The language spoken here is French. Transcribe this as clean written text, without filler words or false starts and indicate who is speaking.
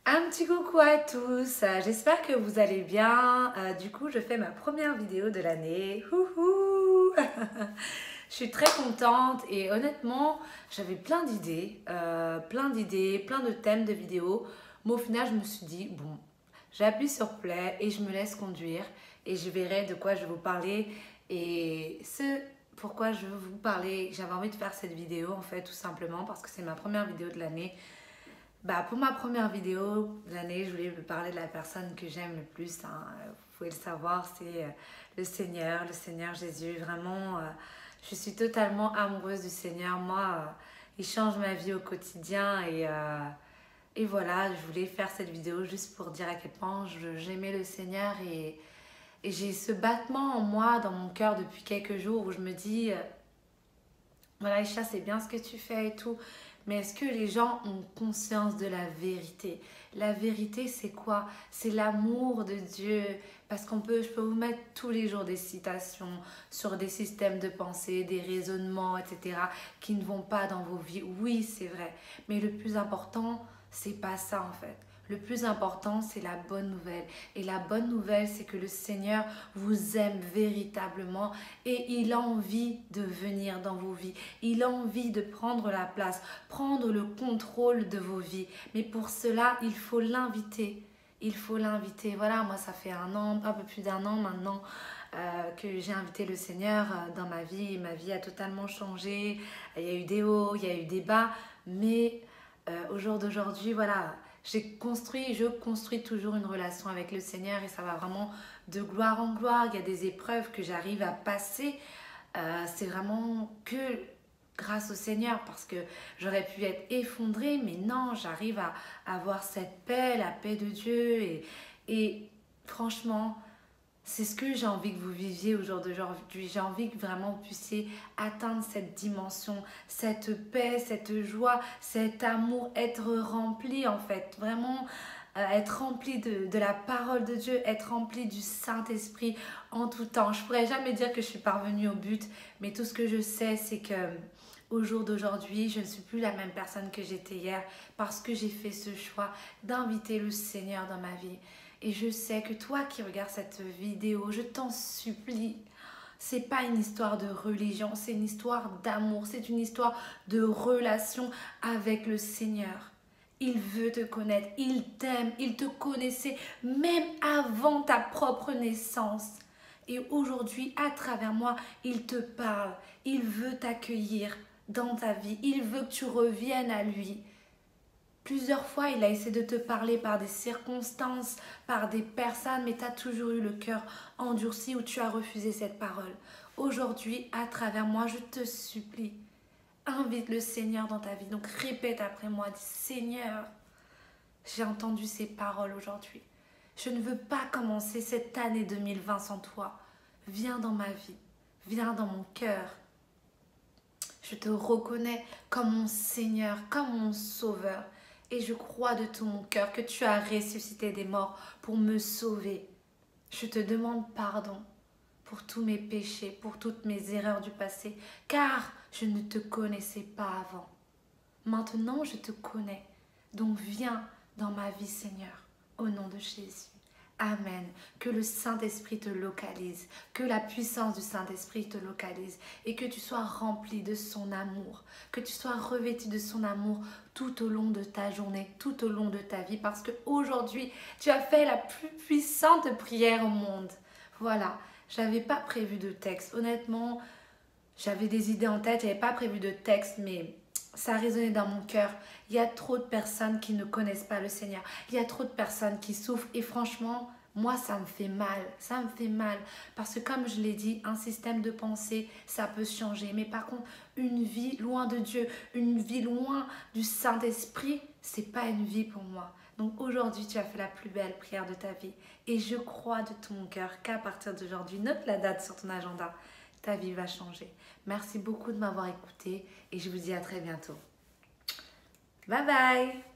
Speaker 1: Un petit coucou à tous, j'espère que vous allez bien. Du coup, je fais ma première vidéo de l'année. Houhou. Je suis très contente et honnêtement, j'avais plein d'idées, plein de thèmes de vidéos. Mais au final, je me suis dit, bon, j'appuie sur play et je me laisse conduire et je verrai de quoi je vais vous parler. Et ce pourquoi je veux vous parler, j'avais envie de faire cette vidéo en fait, tout simplement parce que c'est ma première vidéo de l'année. Pour ma première vidéo de l'année, je voulais vous parler de la personne que j'aime le plus. Vous pouvez le savoir, c'est le Seigneur Jésus. Vraiment, je suis totalement amoureuse du Seigneur. Moi, il change ma vie au quotidien et voilà, je voulais faire cette vidéo juste pour dire à quel point j'aimais le Seigneur et j'ai ce battement en moi, dans mon cœur depuis quelques jours où je me dis, voilà, Aïcha, c'est bien ce que tu fais et tout. Mais est-ce que les gens ont conscience de la vérité? La vérité, c'est quoi? C'est l'amour de Dieu. Parce je peux vous mettre tous les jours des citations sur des systèmes de pensée, des raisonnements, etc. qui ne vont pas dans vos vies. Oui, c'est vrai. Mais le plus important, c'est pas ça en fait. Le plus important, c'est la bonne nouvelle. Et la bonne nouvelle, c'est que le Seigneur vous aime véritablement et il a envie de venir dans vos vies. Il a envie de prendre la place, prendre le contrôle de vos vies. Mais pour cela, il faut l'inviter. Il faut l'inviter. Voilà, moi, ça fait un peu plus d'un an maintenant que j'ai invité le Seigneur dans ma vie. Ma vie a totalement changé. Il y a eu des hauts, il y a eu des bas. Mais au jour d'aujourd'hui, voilà, je construis toujours une relation avec le Seigneur et ça va vraiment de gloire en gloire. Il y a des épreuves que j'arrive à passer. C'est vraiment que grâce au Seigneur parce que j'aurais pu être effondrée, mais non, j'arrive à avoir cette paix, la paix de Dieu et franchement, c'est ce que j'ai envie que vous viviez au jour d'aujourd'hui. J'ai envie que vraiment vous puissiez atteindre cette dimension, cette paix, cette joie, cet amour, être rempli en fait. Vraiment être rempli de la parole de Dieu, être rempli du Saint-Esprit en tout temps. Je ne pourrais jamais dire que je suis parvenue au but, mais tout ce que je sais, c'est que au jour d'aujourd'hui, je ne suis plus la même personne que j'étais hier parce que j'ai fait ce choix d'inviter le Seigneur dans ma vie. Et je sais que toi qui regardes cette vidéo, je t'en supplie, c'est pas une histoire de religion, c'est une histoire d'amour, c'est une histoire de relation avec le Seigneur. Il veut te connaître, il t'aime, il te connaissait même avant ta propre naissance. Et aujourd'hui, à travers moi, il te parle, il veut t'accueillir dans ta vie, il veut que tu reviennes à lui. Plusieurs fois, il a essayé de te parler par des circonstances, par des personnes, mais tu as toujours eu le cœur endurci ou tu as refusé cette parole. Aujourd'hui, à travers moi, je te supplie, invite le Seigneur dans ta vie. Donc répète après moi, dis Seigneur, j'ai entendu ces paroles aujourd'hui. Je ne veux pas commencer cette année 2020 sans toi. Viens dans ma vie, viens dans mon cœur. Je te reconnais comme mon Seigneur, comme mon Sauveur. Et je crois de tout mon cœur que tu as ressuscité des morts pour me sauver. Je te demande pardon pour tous mes péchés, pour toutes mes erreurs du passé, car je ne te connaissais pas avant. Maintenant, je te connais. Donc viens dans ma vie, Seigneur, au nom de Jésus. Amen. Que le Saint-Esprit te localise, que la puissance du Saint-Esprit te localise et que tu sois rempli de son amour, que tu sois revêtu de son amour tout au long de ta journée, tout au long de ta vie parce qu'aujourd'hui, tu as fait la plus puissante prière au monde. Voilà, je n'avais pas prévu de texte. Honnêtement, j'avais des idées en tête, je n'avais pas prévu de texte, mais ça a résonné dans mon cœur. Il y a trop de personnes qui ne connaissent pas le Seigneur. Il y a trop de personnes qui souffrent. Et franchement, moi, ça me fait mal. Ça me fait mal. Parce que comme je l'ai dit, un système de pensée, ça peut changer. Mais par contre, une vie loin de Dieu, une vie loin du Saint-Esprit, c'est pas une vie pour moi. Donc aujourd'hui, tu as fait la plus belle prière de ta vie. Et je crois de tout mon cœur qu'à partir d'aujourd'hui, note la date sur ton agenda. Ta vie va changer. Merci beaucoup de m'avoir écouté et je vous dis à très bientôt. Bye bye!